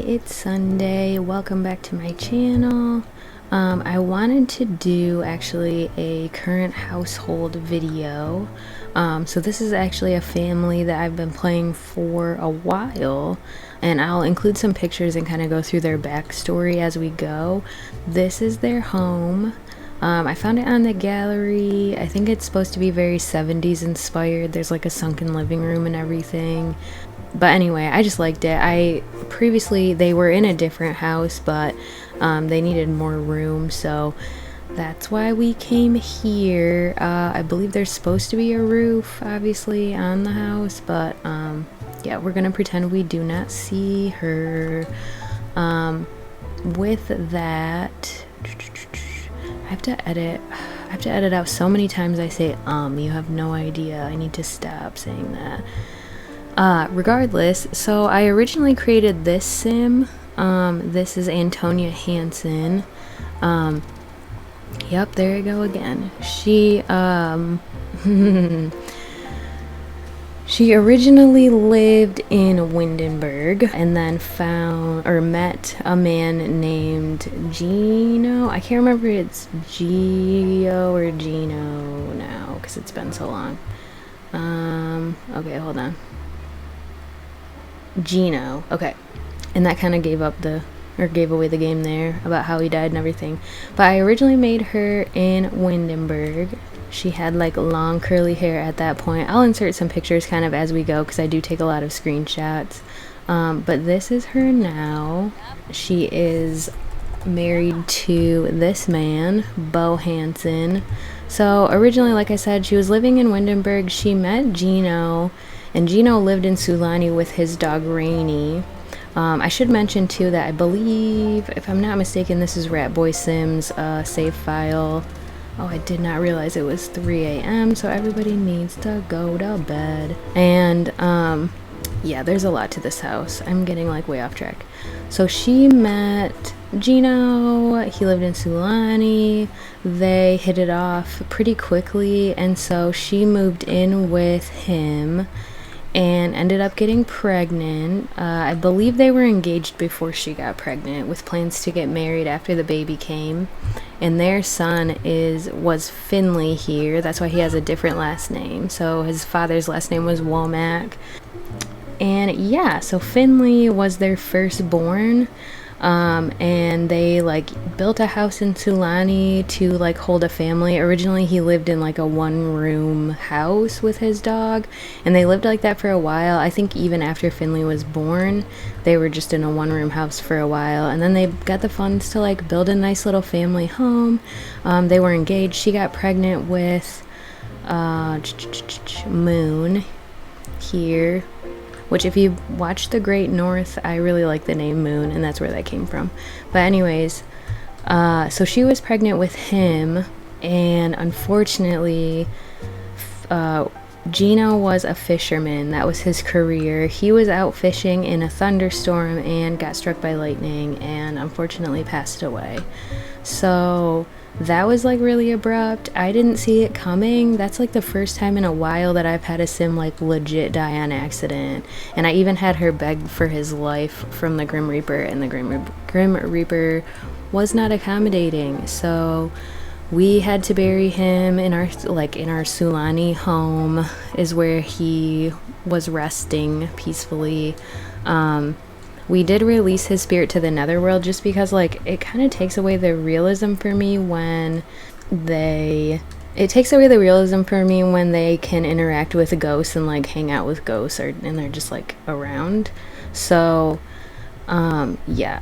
it's Sunday. Welcome back to my channel. I wanted to do actually a current household video. So this is actually a family that I've been playing for a while, and I'll include some pictures and kind of go through their backstory as we go. This is their home. I found it on the gallery. I think it's supposed to be very 70s inspired. There's like a sunken living room and everything. But anyway, I just liked it. Previously they were in a different house, but they needed more room, so that's why we came here. I believe there's supposed to be a roof, obviously, on the house, but yeah, we're gonna pretend we do not see her. With that, I have to edit out so many times I say you have no idea. I need to stop saying that. Regardless, so I originally created this sim. This is Antonia Hansen. Yep, there you go again. She she originally lived in Windenburg and then met a man named Gino. I can't remember if it's Gio or Gino now because it's been so long. Okay, hold on. Gino, okay. And that kind of gave away the game there about how he died and everything. But I originally made her in Windenburg. She had like long curly hair at that point. I'll insert some pictures kind of as we go because I do take a lot of screenshots. But this is her now. She is married to this man, Bo Hansen. So originally, like I said, she was living in Windenburg. She met Gino, and Gino lived in Sulani with his dog Rainy. I should mention too that I believe, if I'm not mistaken, this is Ratboy Sims save file. Oh, I did not realize it was 3 a.m. so everybody needs to go to bed. And yeah, there's a lot to this house. I'm getting like way off track. So she met Gino. He lived in Sulani. They hit it off pretty quickly, and so she moved in with him and ended up getting pregnant. I believe they were engaged before she got pregnant, with plans to get married after the baby came. And their son was Finley here. That's why he has a different last name. So his father's last name was Womack. And yeah, so Finley was their firstborn. And they like built a house in Sulani to like hold a family. Originally he lived in like a one-room house with his dog, and they lived like that for a while. I think even after Finley was born, they were just in a one-room house for a while, and then they got the funds to like build a nice little family home. They were engaged. She got pregnant with Moon here, which if you watch The Great North, I really like the name Moon, and that's where that came from. But anyways, so she was pregnant with him, and unfortunately, Gino was a fisherman. That was his career. He was out fishing in a thunderstorm and got struck by lightning and unfortunately passed away. So that was like really abrupt. I didn't see it coming. That's like the first time in a while that I've had a sim like legit die on accident. And I even had her beg for his life from the Grim Reaper, and the Grim Reaper was not accommodating. So we had to bury him in our Sulani home, is where he was resting peacefully. We did release his spirit to the netherworld just because like it kind of takes away the realism for me when they can interact with ghosts and like hang out with ghosts, and they're just like around. So yeah,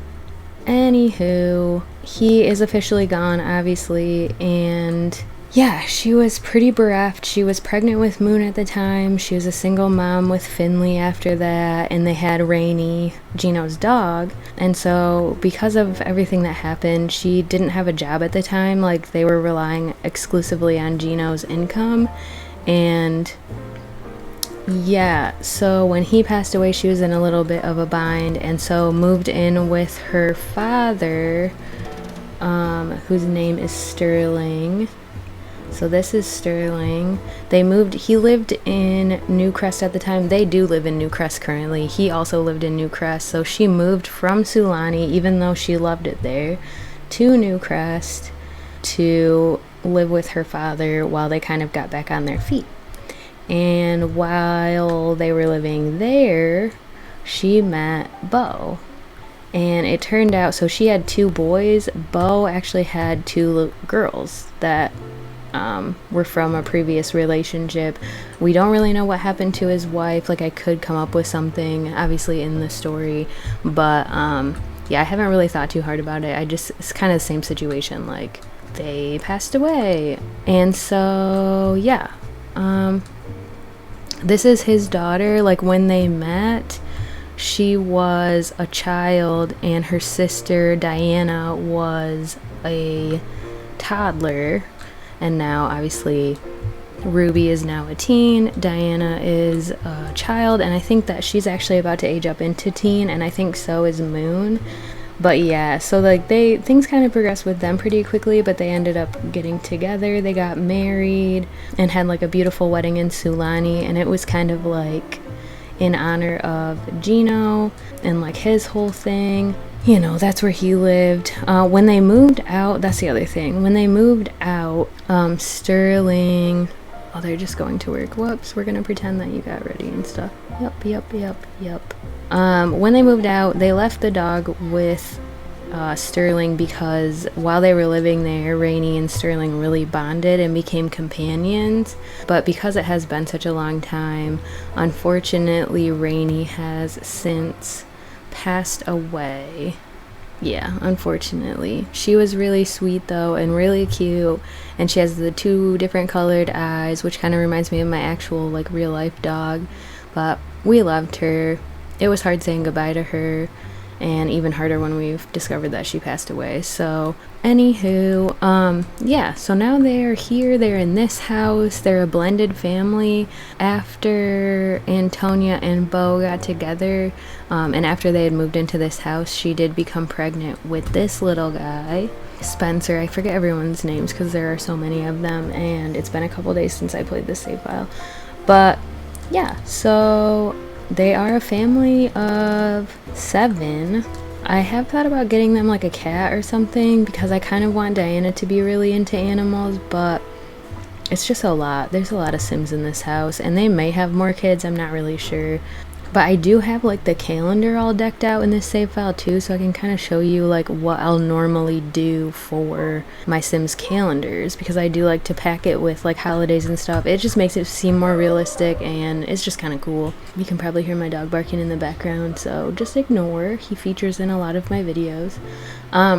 anywho, he is officially gone, obviously, and yeah, she was pretty bereft. She was pregnant with Moon at the time. She was a single mom with Finley after that, and they had Rainy, Gino's dog. And so because of everything that happened, she didn't have a job at the time. Like, they were relying exclusively on Gino's income. And yeah, so when he passed away, she was in a little bit of a bind, and so moved in with her father, whose name is Sterling. So this is Sterling. He lived in New Crest at the time. They do live in New Crest currently. He also lived in New Crest. So she moved from Sulani, even though she loved it there, to New Crest to live with her father while they kind of got back on their feet. And while they were living there, she met Beau. And it turned out, so she had 2 boys. Beau actually had 2 girls that were from a previous relationship. We don't really know what happened to his wife. Like, I could come up with something, obviously, in the story. But, yeah, I haven't really thought too hard about it. It's kind of the same situation. Like, they passed away. And so, yeah. This is his daughter. Like, when they met, she was a child, and her sister Diana was a toddler. And now, obviously, Ruby is now a teen. Diana is a child, and I think that she's actually about to age up into teen, and I think so is Moon. But yeah, so like things kind of progressed with them pretty quickly, but they ended up getting together. They got married and had like a beautiful wedding in Sulani, and it was kind of like in honor of Gino and like his whole thing. You know, that's where he lived. When they moved out, that's the other thing. When they moved out, Sterling... Oh, they're just going to work. Whoops, we're gonna pretend that you got ready and stuff. Yep. When they moved out, they left the dog with Sterling because while they were living there, Rainey and Sterling really bonded and became companions. But because it has been such a long time, unfortunately, Rainey has since passed away. Yeah, unfortunately. She was really sweet though, and really cute, and she has the 2 different colored eyes, which kind of reminds me of my actual like real life dog. But we loved her. It was hard saying goodbye to her, and even harder when we've discovered that she passed away. So anywho, yeah, so now they're here, they're in this house, they're a blended family. After Antonia and Beau got together, and after they had moved into this house, she did become pregnant with this little guy, Spencer. I forget everyone's names because there are so many of them, and it's been a couple days since I played this save file. But yeah, so they are a family of 7. I have thought about getting them like a cat or something because I kind of want Diana to be really into animals, but it's just a lot. There's a lot of Sims in this house, and they may have more kids, I'm not really sure. But I do have like the calendar all decked out in this save file too, so I can kind of show you like what I'll normally do for my Sims calendars, because I do like to pack it with like holidays and stuff. It just makes it seem more realistic, and it's just kind of cool. You can probably hear my dog barking in the background, so just ignore. He features in a lot of my videos.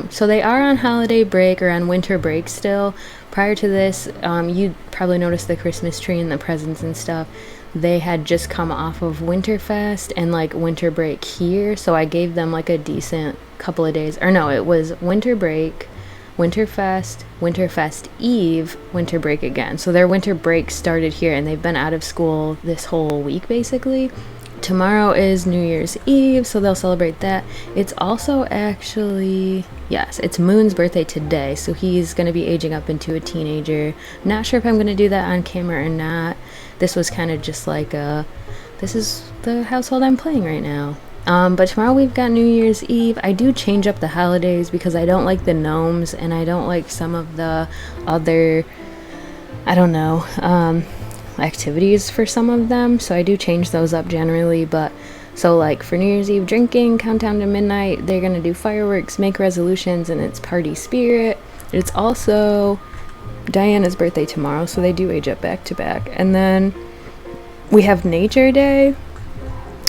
So they are on holiday break, or on winter break still. Prior to this, you'd probably noticed the Christmas tree and the presents and stuff. They had just come off of Winterfest and like winter break here, so I gave them like a decent couple of days. Or no, it was winter break, Winterfest, Winterfest Eve, winter break again. So their winter break started here, and they've been out of school this whole week basically. Tomorrow is New Year's Eve, so they'll celebrate that. It's also actually, yes, it's Moon's birthday today, so he's going to be aging up into a teenager. Not sure if I'm going to do that on camera or not. This was kind of just like this is the household I'm playing right now. But tomorrow we've got New Year's Eve. I do change up the holidays because I don't like the gnomes, and I don't like some of the other, I don't know, activities for some of them, so I do change those up generally. But so like for New Year's Eve, drinking, countdown to midnight, they're gonna do fireworks, make resolutions, and it's party spirit. It's also Diana's birthday tomorrow, so they do age up back to back. And then we have Nature Day.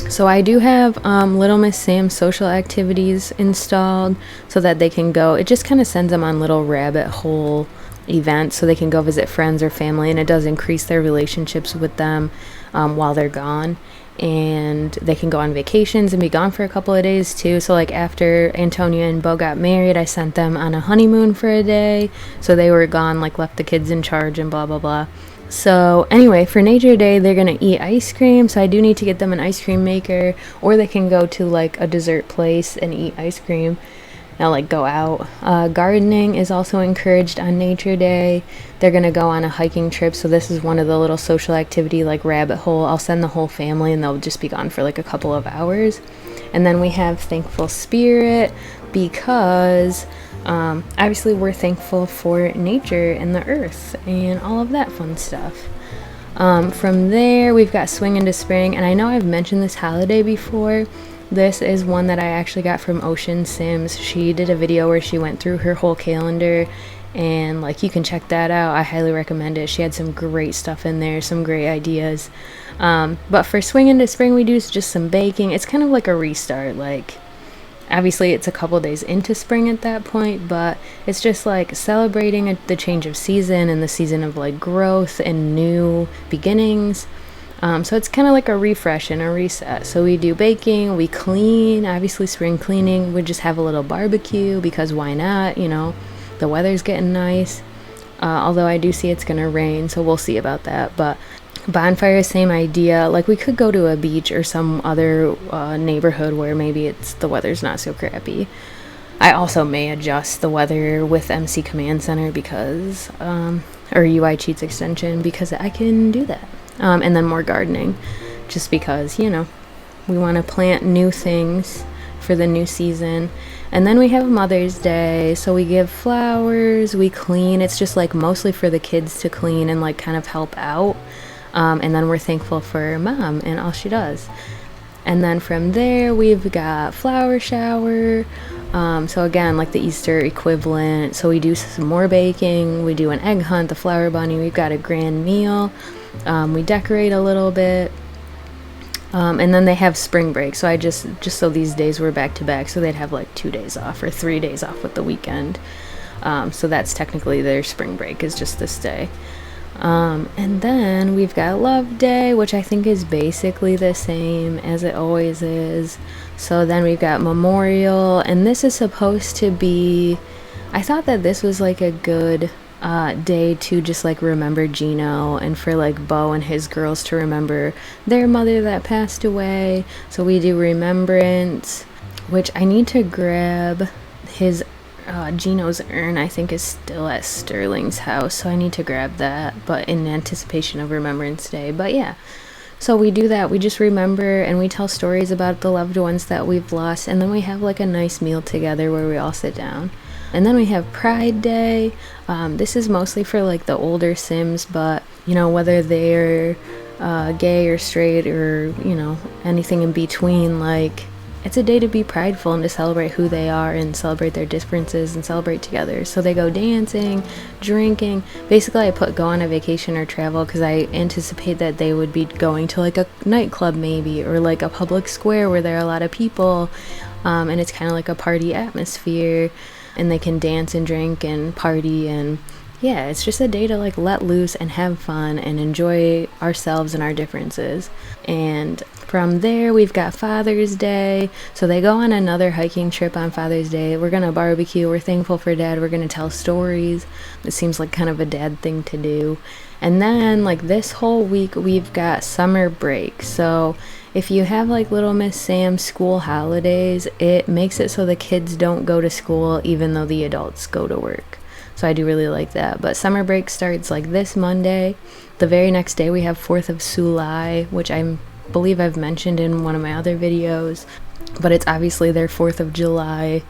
So I do have Little Miss Sam's social activities installed so that they can go. It just kind of sends them on little rabbit hole events so they can go visit friends or family, and it does increase their relationships with them while they're gone. And they can go on vacations and be gone for a couple of days too. So like after Antonia and Beau got married, I sent them on a honeymoon for a day, so they were gone, like left the kids in charge and blah blah blah. So anyway, for Nature Day, they're gonna eat ice cream, so I do need to get them an ice cream maker, or they can go to like a dessert place and eat ice cream. like go out. Gardening is also encouraged on Nature Day. They're gonna go on a hiking trip, so this is one of the little social activity like rabbit hole. I'll send the whole family and they'll just be gone for like a couple of hours. And then we have Thankful Spirit because obviously we're thankful for nature and the earth and all of that fun stuff. From there, we've got Swing into Spring, and I know I've mentioned this holiday before. This is one that I actually got from Ocean Sims. She did a video where she went through her whole calendar, and like you can check that out. I highly recommend it. She had some great stuff in there, some great ideas. But for Swing into Spring, we do just some baking. It's kind of like a restart. Like, obviously it's a couple days into spring at that point, but it's just like celebrating the change of season and the season of like growth and new beginnings. So it's kind of like a refresh and a reset. So we do baking, we clean, obviously spring cleaning. We just have a little barbecue because why not? You know, the weather's getting nice. Although I do see it's gonna rain, so we'll see about that. But bonfire, same idea. Like we could go to a beach or some other neighborhood where maybe the weather's not so crappy. I also may adjust the weather with MC Command Center because or UI Cheats extension because I can do that. And then more gardening just because, you know, we want to plant new things for the new season. And then we have Mother's Day, so we give flowers, we clean. It's just like mostly for the kids to clean and like kind of help out. And then we're thankful for Mom and all she does. And then from there, we've got flower shower. So again, like the Easter equivalent. So we do some more baking. We do an egg hunt, the flower bunny. We've got a grand meal. We decorate a little bit. And then they have spring break. So I just so these days were back to back. So they'd have like 2 days off or 3 days off with the weekend. So that's technically their spring break is just this day. And then we've got Love Day, which I think is basically the same as it always is. So then we've got Memorial, and this is supposed to be, I thought that this was like a good day to just like remember Gino and for like Bo and his girls to remember their mother that passed away. So we do remembrance, which I need to grab his Gino's urn. I think is still at Sterling's house, so I need to grab that, but in anticipation of Remembrance Day. But yeah, so we do that. We just remember and we tell stories about the loved ones that we've lost, and then we have like a nice meal together where we all sit down. And then we have Pride Day. This is mostly for like the older Sims, but you know, whether they're gay or straight or, you know, anything in between, like it's a day to be prideful and to celebrate who they are and celebrate their differences and celebrate together. So they go dancing, drinking. Basically, I put go on a vacation or travel because I anticipate that they would be going to like a nightclub maybe or like a public square where there are a lot of people. And it's kind of like a party atmosphere. And they can dance and drink and party, and yeah, it's just a day to like let loose and have fun and enjoy ourselves and our differences. And from there, we've got Father's Day. So they go on another hiking trip on Father's Day. We're gonna barbecue. We're thankful for Dad. We're gonna tell stories. It seems like kind of a dad thing to do. And then like this whole week, we've got summer break. So if you have like Little Miss Sam's school holidays, it makes it so the kids don't go to school even though the adults go to work. So I do really like that. But summer break starts like this Monday. The very next day we have 4th of July, which I believe I've mentioned in one of my other videos. But it's obviously their 4th of July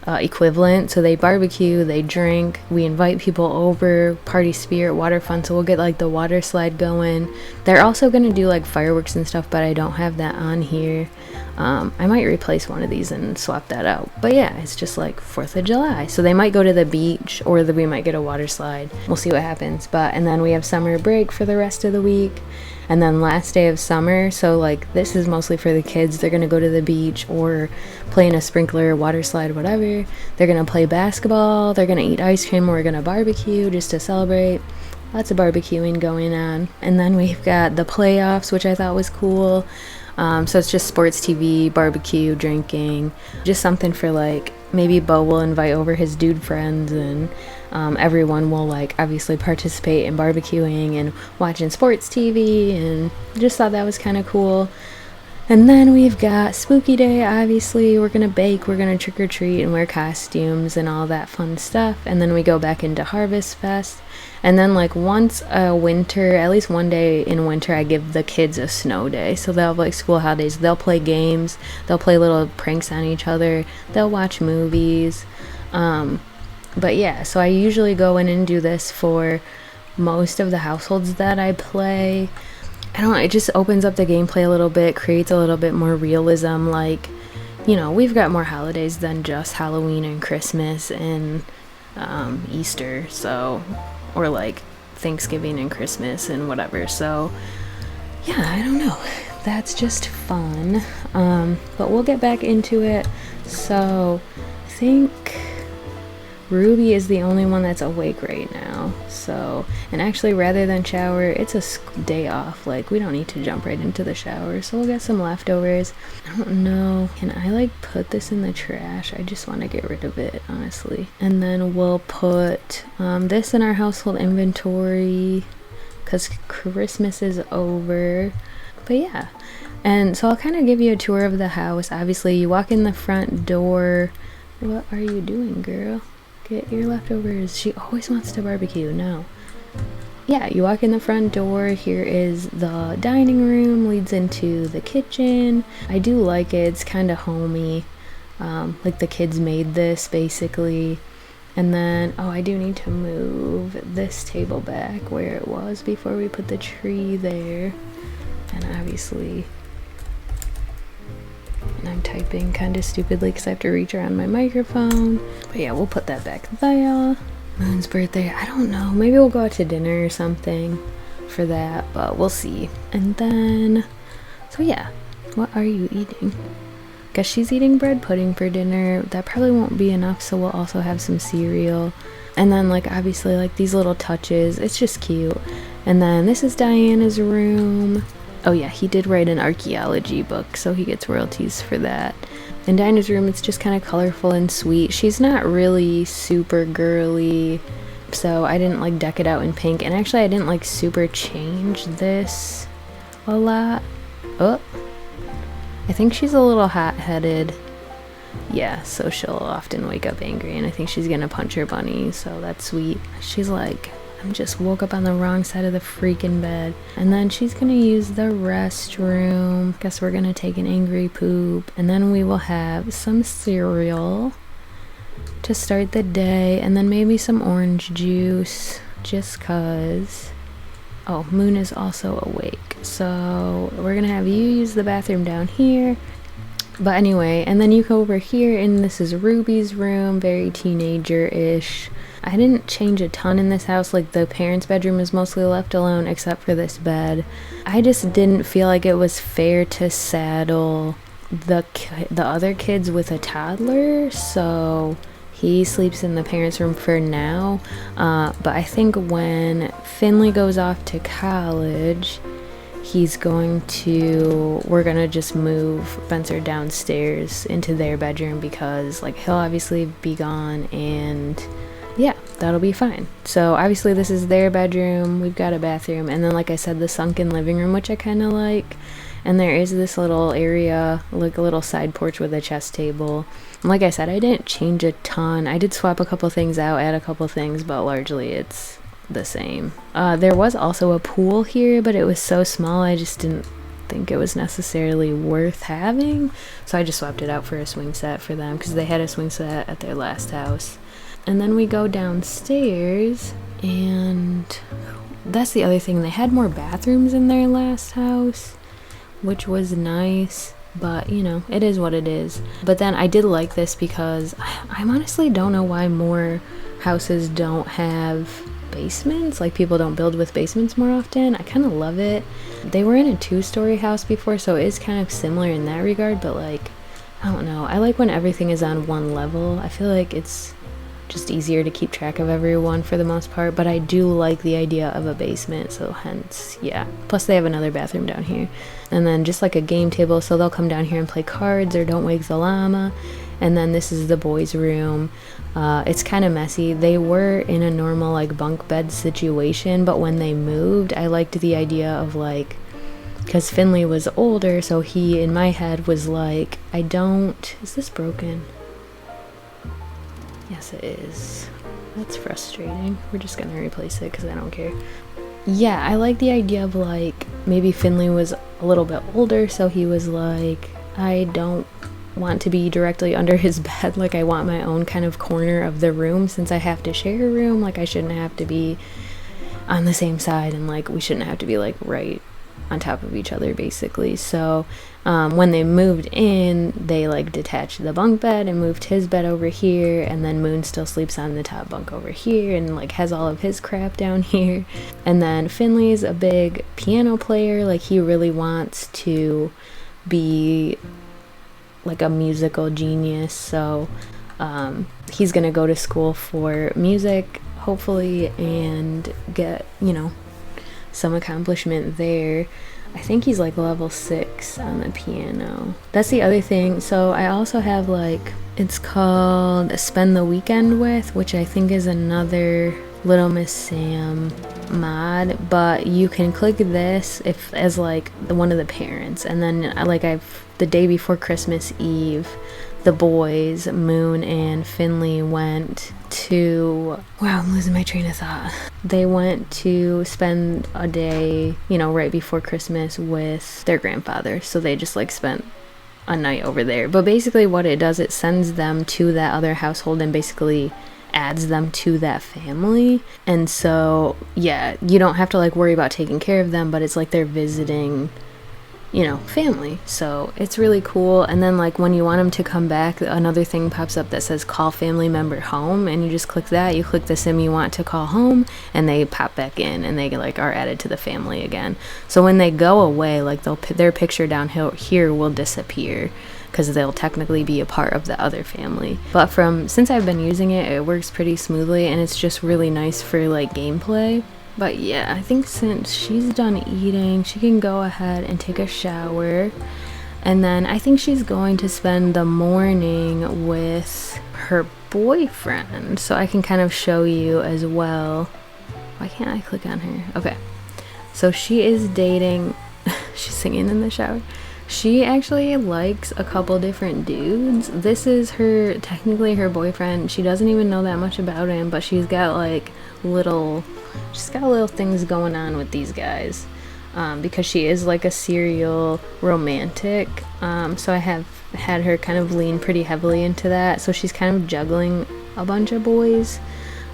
equivalent. So they barbecue, they drink, we invite people over, party spirit, water fun. So we'll get like the water slide going. They're also going to do like fireworks and stuff, but I don't have that on here. I might replace one of these and swap that out. But yeah, it's just like 4th of July. So they might go to the beach or we might get a water slide. We'll see what happens. And then we have summer break for the rest of the week. And then last day of summer, so like this is mostly for the kids. They're gonna go to the beach or play in a sprinkler, water slide, whatever. They're gonna play basketball, they're gonna eat ice cream, we're gonna barbecue just to celebrate. Lots of barbecuing going on. And then we've got the playoffs, which I thought was cool. So it's just sports TV, barbecue, drinking, just something for like, maybe Bo will invite over his dude friends, and everyone will like obviously participate in barbecuing and watching sports TV, and just thought that was kind of cool. And then we've got spooky day. Obviously we're gonna bake, we're gonna trick or treat and wear costumes and all that fun stuff. And then we go back into Harvest Fest. And then like once a winter, at least one day in winter, I give the kids a snow day. So they'll have like school holidays, they'll play games, they'll play little pranks on each other, they'll watch movies. But yeah, so I usually go in and do this for most of the households that I play. I don't know, it just opens up the gameplay a little bit, creates a little bit more realism. Like, you know, we've got more holidays than just Halloween and Christmas and Easter, so, or like Thanksgiving and Christmas and whatever. So yeah, I don't know, that's just fun. But we'll get back into it. So I think Ruby is the only one that's awake right now. So, and actually rather than shower, it's a day off. Like, we don't need to jump right into the shower. So we'll get some leftovers. I don't know. Can I like put this in the trash? I just want to get rid of it, honestly. And then we'll put this in our household inventory because Christmas is over. But yeah. And so I'll kind of give you a tour of the house. Obviously, you walk in the front door. What are you doing, girl? Get your leftovers. She always wants to barbecue. No. Yeah, you walk in the front door. Here is the dining room, leads into the kitchen. I do like it. It's kind of homey. Like the kids made this basically. And then, oh, I do need to move this table back where it was before we put the tree there. And obviously, and I'm typing kind of stupidly because I have to reach around my microphone. But yeah, we'll put that back there. Moon's birthday, I don't know. Maybe we'll go out to dinner or something for that, but we'll see. And then, so yeah, what are you eating? Guess she's eating bread pudding for dinner. That probably won't be enough, so we'll also have some cereal. And then like obviously like these little touches, it's just cute. And then this is Diana's room. Oh yeah, he did write an archaeology book, so he gets royalties for that. In Diana's room, it's just kind of colorful and sweet. She's not really super girly, so I didn't like deck it out in pink. And actually, I didn't like super change this a lot. Oh, I think she's a little hot-headed. Yeah, so she'll often wake up angry, and I think she's gonna punch her bunny, so that's sweet. She's like, I just woke up on the wrong side of the freaking bed. And then she's gonna use the restroom. Guess we're gonna take an angry poop. And then we will have some cereal to start the day. And then maybe some orange juice, just cause. Oh, Moon is also awake. So we're gonna have you use the bathroom down here. But anyway, and then you go over here and this is Ruby's room, very teenager-ish. I didn't change a ton in this house. Like the parents' bedroom is mostly left alone except for this bed. I just didn't feel like it was fair to saddle the other kids with a toddler, so he sleeps in the parents' room for now. But I think when Finley goes off to college, we're gonna just move Spencer downstairs into their bedroom because like he'll obviously be gone, and yeah, that'll be fine. So obviously this is their bedroom, we've got a bathroom, and then like I said, the sunken living room, which I kind of like. And there is this little area, like a little side porch with a chess table. And like I said, I didn't change a ton. I did swap a couple things out, add a couple things, but largely it's the same. There was also a pool here, but it was so small I just didn't think it was necessarily worth having. So I just swapped it out for a swing set for them because they had a swing set at their last house. And then we go downstairs, and that's the other thing. They had more bathrooms in their last house, which was nice, but you know, it is what it is. But then I did like this because I honestly don't know why more houses don't have basements. Like people don't build with basements more often. I kind of love it. They were in a 2-story house before, so it is kind of similar in that regard, but like, I don't know. I like when everything is on one level. I feel like it's just easier to keep track of everyone for the most part, but I do like the idea of a basement, so hence, yeah. Plus they have another bathroom down here, and then just like a game table, so they'll come down here and play cards or Don't Wake the Llama. And then this is the boys' room. It's kind of messy. They were in a normal like bunk bed situation, but when they moved, I liked the idea of like because Finley was older, so he, in my head, was like, is this broken? Yes, it is. That's frustrating. We're just gonna replace it because I don't care. Yeah, I like the idea of like, maybe Finley was a little bit older, so he was like, I don't want to be directly under his bed, like I want my own kind of corner of the room, since I have to share a room, like I shouldn't have to be on the same side, and like we shouldn't have to be like right on top of each other, basically. So when they moved in, they like detached the bunk bed and moved his bed over here, and then Moon still sleeps on the top bunk over here and like has all of his crap down here. And then Finley's a big piano player, like he really wants to be like a musical genius, so he's gonna go to school for music, hopefully, and get, you know, some accomplishment there. I think he's like level 6 on the piano. That's the other thing. So I also have like, it's called Spend the Weekend With, which I think is another Little Miss Sam mod, but you can click this if as like one of the parents, and then like the day before Christmas Eve, the boys, Moon and Finley, went to, wow, I'm losing my train of thought. They went to spend a day, you know, right before Christmas with their grandfather. So they just like spent a night over there. But basically what it does, it sends them to that other household and basically adds them to that family. And so, yeah, you don't have to like worry about taking care of them, but it's like they're visiting, you know, family. So it's really cool. And then like when you want them to come back, another thing pops up that says call family member home, and you just click that, you click the sim you want to call home, and they pop back in and they like are added to the family again. So when they go away, like their picture down here will disappear, because they'll technically be a part of the other family. But since I've been using it, it works pretty smoothly, and it's just really nice for like gameplay. But yeah, I think since she's done eating, she can go ahead and take a shower. And then I think she's going to spend the morning with her boyfriend. So I can kind of show you as well. Why can't I click on her? Okay. So she is dating, she's singing in the shower. She actually likes a couple different dudes. This is technically her boyfriend. She doesn't even know that much about him, but she's got little things going on with these guys, because she is like a serial romantic. So I have had her kind of lean pretty heavily into that. So she's kind of juggling a bunch of boys.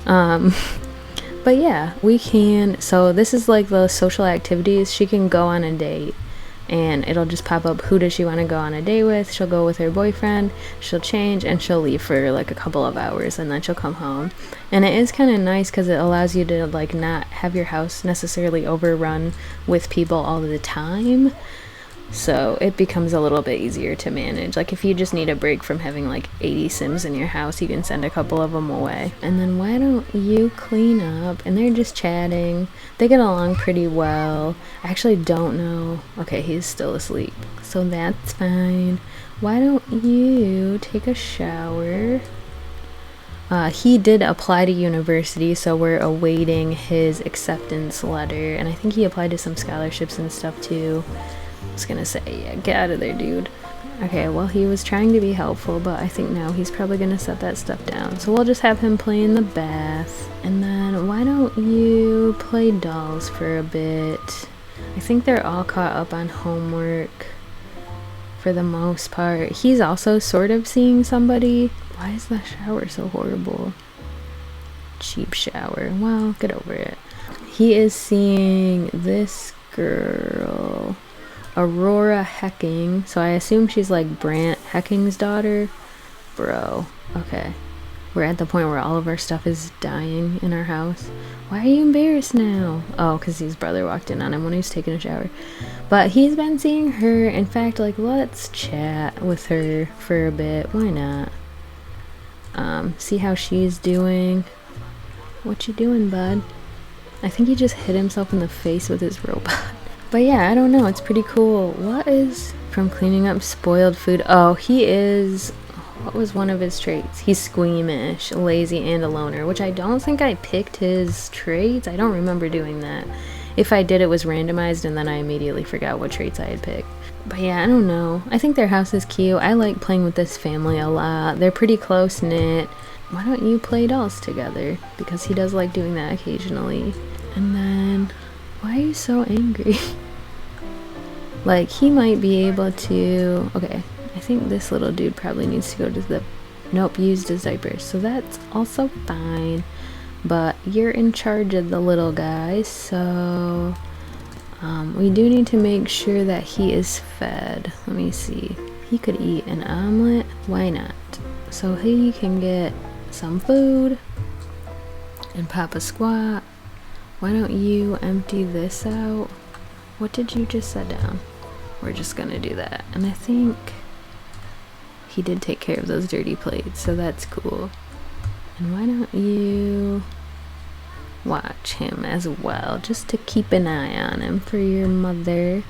But yeah, so this is like the social activities. She can go on a date, and it'll just pop up, who does she want to go on a date with. She'll go with her boyfriend, she'll change, and she'll leave for like a couple of hours, and then she'll come home. And it is kind of nice because it allows you to like not have your house necessarily overrun with people all the time. So it becomes a little bit easier to manage. Like if you just need a break from having like 80 Sims in your house, you can send a couple of them away. And then why don't you clean up? And they're just chatting. They get along pretty well. I actually don't know. Okay, he's still asleep, so that's fine. Why don't you take a shower? He did apply to university, so we're awaiting his acceptance letter. And I think he applied to some scholarships and stuff too. I was gonna say, yeah, get out of there, dude. Okay, well, he was trying to be helpful, but I think now he's probably gonna set that stuff down. So we'll just have him play in the bath. And then why don't you play dolls for a bit? I think they're all caught up on homework for the most part. He's also sort of seeing somebody. Why is the shower so horrible? Cheap shower. Well, get over it. He is seeing this girl, Aurora Hecking. So I assume she's like Brant Hecking's daughter. Bro, okay. We're at the point where all of our stuff is dying in our house. Why are you embarrassed now? Oh, because his brother walked in on him when he was taking a shower. But he's been seeing her. In fact, like, let's chat with her for a bit. Why not? See how she's doing. What you doing, bud? I think he just hit himself in the face with his robot. But yeah, I don't know. It's pretty cool. What is from cleaning up spoiled food? Oh, he is... What was one of his traits? He's squeamish, lazy, and a loner, which I don't think I picked his traits. I don't remember doing that. If I did, it was randomized and then I immediately forgot what traits I had picked. But yeah, I don't know. I think their house is cute. I like playing with this family a lot. They're pretty close knit. Why don't you play dolls together? Because he does like doing that occasionally. And then, why are you so angry? Like, he might be able to... Okay, I think this little dude probably needs to go to the... Nope, used his diapers. So that's also fine. But you're in charge of the little guy, so... we do need to make sure that he is fed. Let me see. He could eat an omelet. Why not? So he can get some food and pop a squat. Why don't you empty this out? What did you just set down? We're just gonna do that. And I think he did take care of those dirty plates, so that's cool. And why don't you watch him as well, just to keep an eye on him for your mother.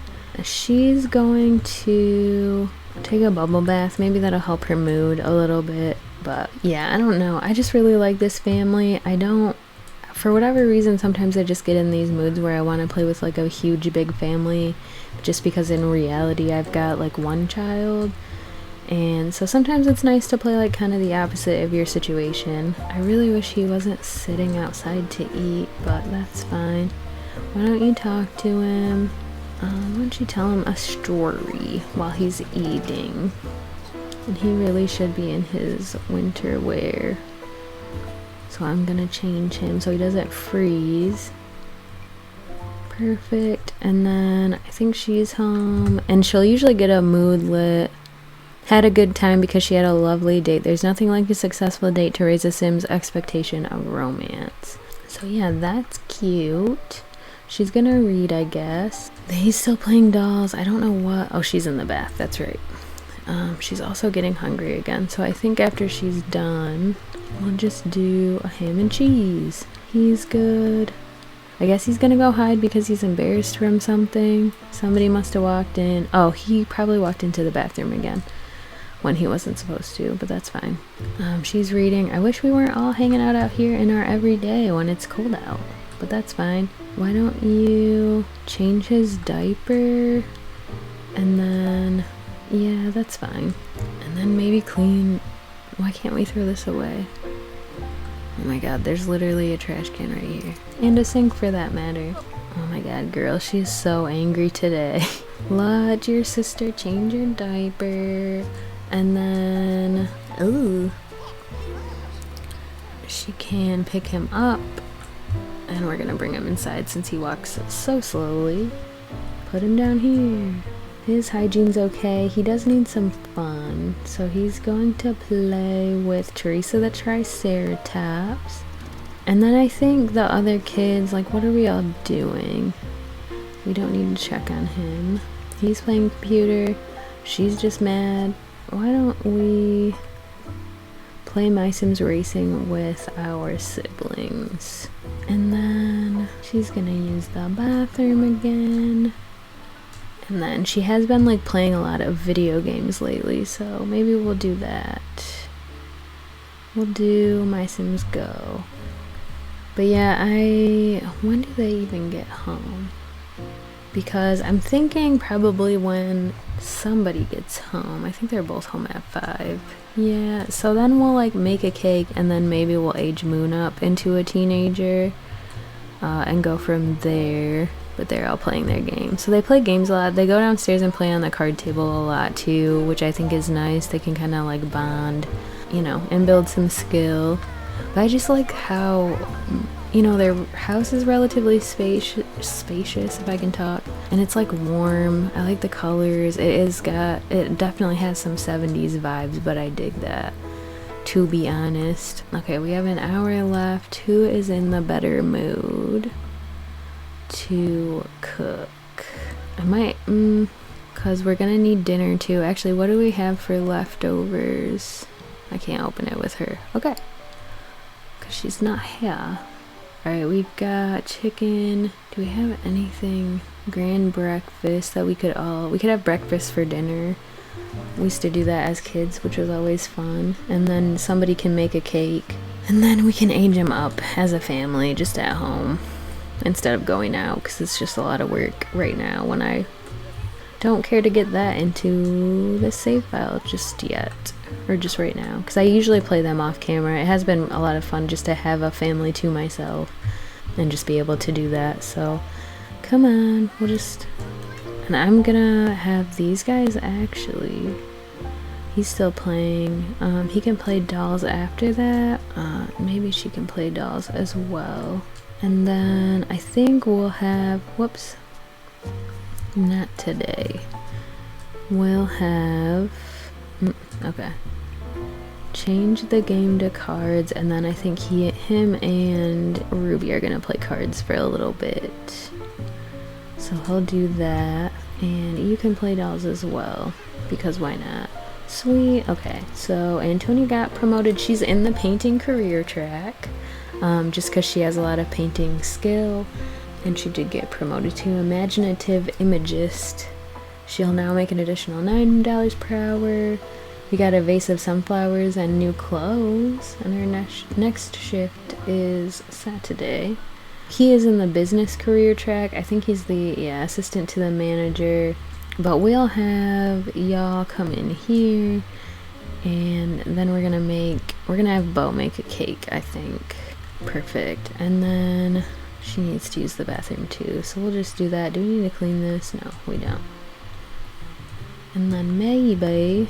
She's going to take a bubble bath. Maybe that'll help her mood a little bit. But yeah, I don't know. I just really like this family. For whatever reason, sometimes I just get in these moods where I want to play with like a huge big family, just because in reality I've got like one child. And so sometimes it's nice to play like kind of the opposite of your situation. I really wish he wasn't sitting outside to eat, but that's fine. Why don't you talk to him? Why don't you tell him a story while he's eating? And he really should be in his winter wear. So I'm gonna change him so he doesn't freeze. Perfect. And then I think she's home, and she'll usually get a mood lit. Had a good time because she had a lovely date. There's nothing like a successful date to raise a Sim's expectation of romance. So yeah, that's cute. She's gonna read, I guess. He's still playing dolls. I don't know what. Oh, she's in the bath. That's right. She's also getting hungry again. So I think after she's done, we'll just do a ham and cheese. He's good. I guess he's gonna go hide because he's embarrassed from something. Somebody must have walked in. Oh, he probably walked into the bathroom again when he wasn't supposed to, but that's fine. She's reading. I wish we weren't all hanging out here in our everyday when it's cold out, but that's fine. Why don't you change his diaper? And then, yeah, that's fine. And then maybe clean. Why can't we throw this away? Oh my god, there's literally a trash can right here. And a sink for that matter. Oh my god, girl, she's so angry today. Let your sister change your diaper. And then, ooh, she can pick him up. And we're gonna bring him inside since he walks so slowly. Put him down here. His hygiene's okay. He does need some fun. So he's going to play with Teresa the Triceratops. And then I think the other kids, like, what are we all doing? We don't need to check on him. He's playing computer. She's just mad. Why don't we play My Sims Racing with our siblings? And then she's gonna use the bathroom again. And then she has been like playing a lot of video games lately, so maybe we'll do that. We'll do My Sims Go. But yeah, when do they even get home? Because I'm thinking probably when somebody gets home. I think they're both home at 5. Yeah, so then we'll like make a cake, and then maybe we'll age Moon up into a teenager and go from there. But they're all playing their games. So they play games a lot. They go downstairs and play on the card table a lot too, which I think is nice. They can kind of like bond, you know, and build some skill. But I just like how, you know, their house is relatively spacious, if I can talk. And it's like warm. I like the colors. It definitely has some 70s vibes, but I dig that, to be honest. Okay, we have an hour left. Who is in the better mood to cook? I might, cause we're gonna need dinner too. Actually, what do we have for leftovers? I can't open it with her. Okay, cause she's not here. All right, we've got chicken. Do we have anything? Grand breakfast that we could have breakfast for dinner. We used to do that as kids, which was always fun. And then somebody can make a cake, and then we can age them up as a family just at home. instead of going out, because it's just a lot of work right now when I don't care to get that into the save file just yet, or just right now, because I usually play them off camera. It has been a lot of fun just to have a family to myself and just be able to do that. So come on, we'll just, and I'm gonna have these guys actually, he's still playing. He can play dolls after that. Maybe she can play dolls as well. And then I think we'll have, whoops, not today. We'll have, okay. Change the game to cards, and then I think him and Ruby are gonna play cards for a little bit. So he'll do that, and you can play dolls as well, because why not? Sweet. Okay, so Antonia got promoted. She's in the painting career track, just because she has a lot of painting skill, and she did get promoted to imaginative imagist. She'll now make an additional $9 per hour. We got a vase of sunflowers and new clothes, and her next shift is Saturday. He is in the business career track. I think he's the assistant to the manager. But we'll have y'all come in here, and then we're gonna have Bo make a cake, I think. Perfect. And then she needs to use the bathroom too, so we'll just do that. Do we need to clean this? No, we don't. And then maybe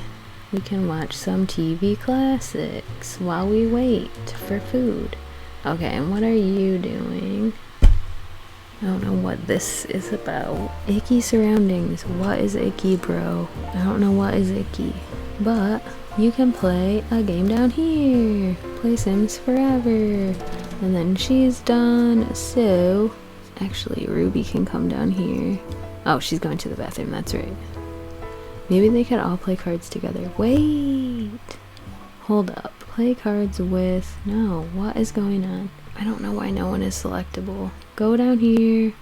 we can watch some TV classics while we wait for food. Okay, and what are you doing? I don't know what this is about. Icky surroundings. What is icky, bro? I don't know what is icky. But you can play a game down here. Play Sims Forever. And then she's done. So, actually, Ruby can come down here. Oh, she's going to the bathroom. That's right. Maybe they could all play cards together. Wait. Hold up. Play cards with... No, what is going on? I don't know why no one is selectable. Go down here,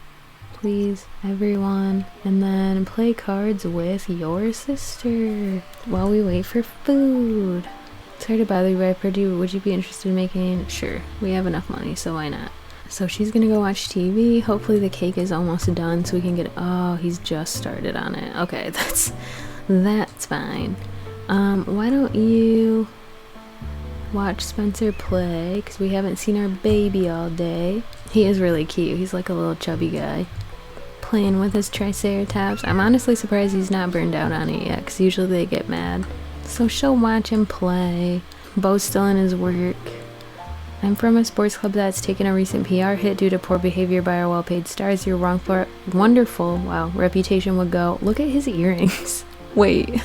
please, everyone, and then play cards with your sister while we wait for food. Sorry to bother you, but would you be interested in making... Sure, we have enough money, so why not? So she's gonna go watch TV. Hopefully the cake is almost done so we can get... Oh, he's just started on it. Okay, that's fine. Why don't you watch Spencer play, because we haven't seen our baby all day. He is really cute. He's like a little chubby guy playing with his triceratops. I'm honestly surprised he's not burned out on it yet, because usually they get mad. So she'll watch him play. Bo's still in his work. I'm from a sports club that's taken a recent PR hit due to poor behavior by our well-paid stars. Your wonderful, wow, reputation would go. Look at his earrings. Wait.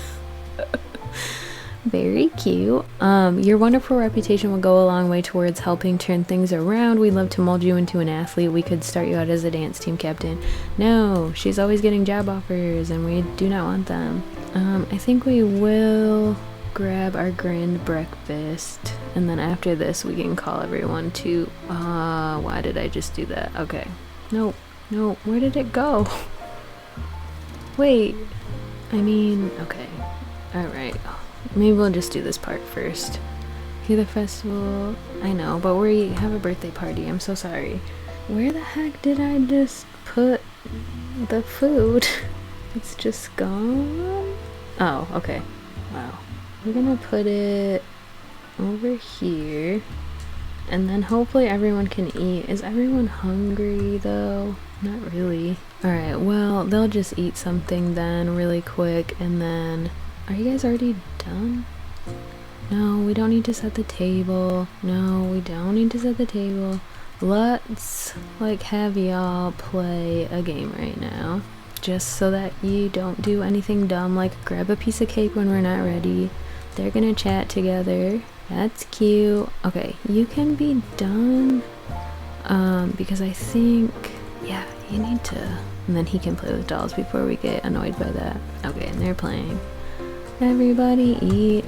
Very cute. Your wonderful reputation will go a long way towards helping turn things around. We'd love to mold you into an athlete. We could start you out as a dance team captain. No, she's always getting job offers and we do not want them. I think we will grab our grand breakfast, and then after this we can call everyone to... why did I just do that? Okay. No, where did it go? Wait. Okay. Alright. Maybe we'll just do this part first. Hear the festival. I know, but we have a birthday party. I'm so sorry. Where the heck did I just put the food? It's just gone? Oh, okay. Wow. We're gonna put it over here. And then hopefully everyone can eat. Is everyone hungry though? Not really. Alright, well, they'll just eat something then really quick, and then... Are you guys already done? No, we don't need to set the table. No, we don't need to set the table. Let's, have y'all play a game right now. Just so that you don't do anything dumb, like grab a piece of cake when we're not ready. They're gonna chat together. That's cute. Okay, you can be done. Because I think... Yeah, you need to... And then he can play with dolls before we get annoyed by that. Okay, and they're playing. Everybody eat.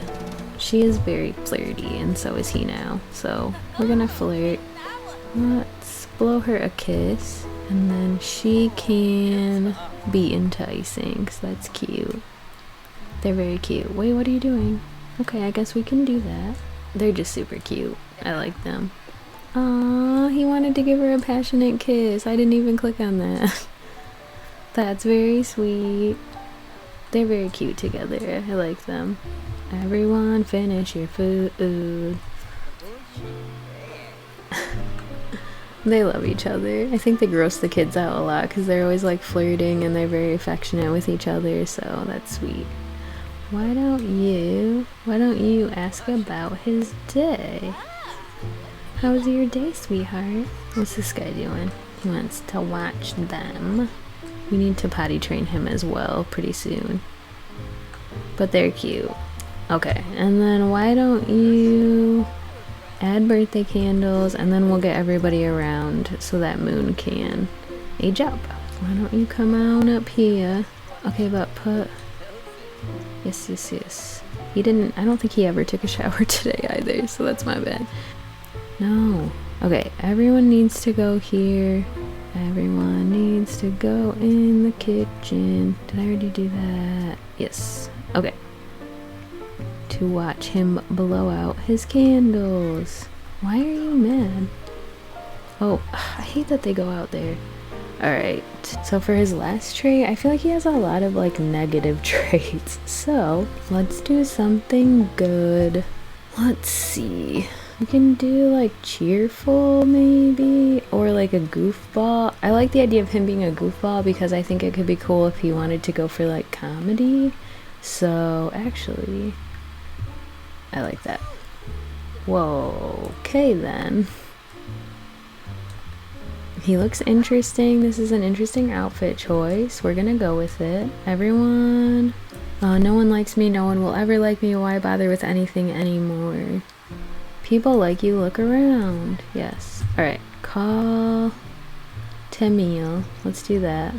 She is very flirty, and so is he now. So we're gonna flirt. Let's blow her a kiss, and then she can be enticing, because that's cute. They're very cute. Wait, what are you doing? Okay, I guess we can do that. They're just super cute. I like them. Aww, he wanted to give her a passionate kiss. I didn't even click on that. That's very sweet. They're very cute together. I like them. Everyone finish your food. They love each other. I think they gross the kids out a lot because they're always like flirting and they're very affectionate with each other, so that's sweet. Why don't you ask about his day? How was your day, sweetheart? What's this guy doing? He wants to watch them. We need to potty train him as well pretty soon. But they're cute. Okay, and then why don't you add birthday candles and then we'll get everybody around so that Moon can age up. Why don't you come on up here? Okay, but put... Yes. He didn't... I don't think he ever took a shower today either, so that's my bad. No. Okay, everyone needs to go here. Everyone needs to go in the kitchen. Did I already do that? Yes. Okay. To watch him blow out his candles. Why are you mad? Oh, I hate that they go out there. Alright, so for his last trait, I feel like he has a lot of like negative traits. So, let's do something good. Let's see. We can do like cheerful maybe, or like a goofball. I like the idea of him being a goofball because I think it could be cool if he wanted to go for like comedy. So, actually... I like that. Whoa, okay then. He looks interesting. This is an interesting outfit choice. We're gonna go with it. Everyone... no one likes me. No one will ever like me. Why bother with anything anymore? People like you. Look around. Yes. Alright. Call Tamil. Let's do that.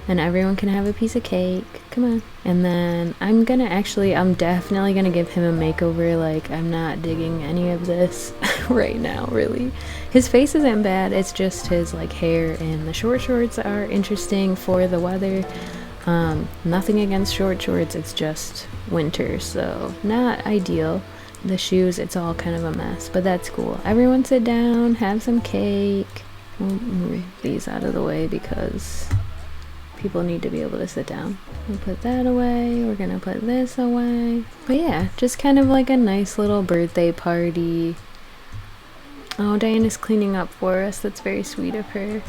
And everyone can have a piece of cake. Come on. And then I'm definitely gonna give him a makeover. Like, I'm not digging any of this right now, really. His face isn't bad, it's just his like hair, and the short shorts are interesting for the weather. Nothing against short shorts, it's just winter, so not ideal. The shoes, it's all kind of a mess, but that's cool. Everyone sit down, have some cake. We'll move these out of the way because people need to be able to sit down. We'll put that away. We're gonna put this away. But yeah, just kind of like a nice little birthday party. Oh, Diana's cleaning up for us. That's very sweet of her.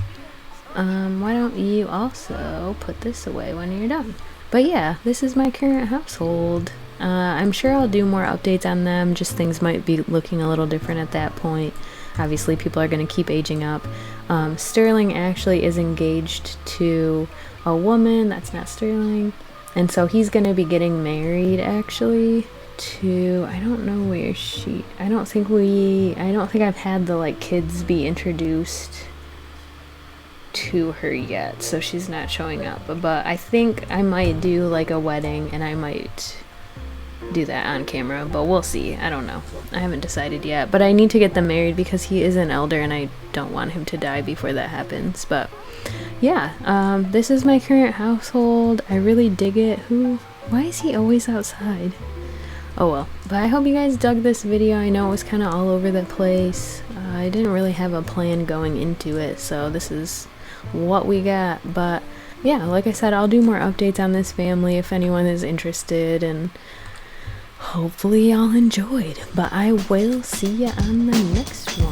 Why don't you also put this away when you're done? But yeah, this is my current household. I'm sure I'll do more updates on them. Just things might be looking a little different at that point. Obviously, people are going to keep aging up. Sterling actually is engaged to a woman. That's not Sterling. And so he's going to be getting married, actually, to... I don't know where she... I don't think I've had the, like, kids be introduced to her yet. So she's not showing up. But I think I might do, like, a wedding, and I might do that on camera, but we'll see. I don't know. I haven't decided yet, but I need to get them married because he is an elder and I don't want him to die before that happens. But yeah, this is my current household. I really dig it. Why is he always outside? Oh well. But I hope you guys dug this video. I know it was kind of all over the place. I didn't really have a plan going into it, so this is what we got. But yeah, like I said, I'll do more updates on this family if anyone is interested, and hopefully y'all enjoyed. But I will see you on the next one.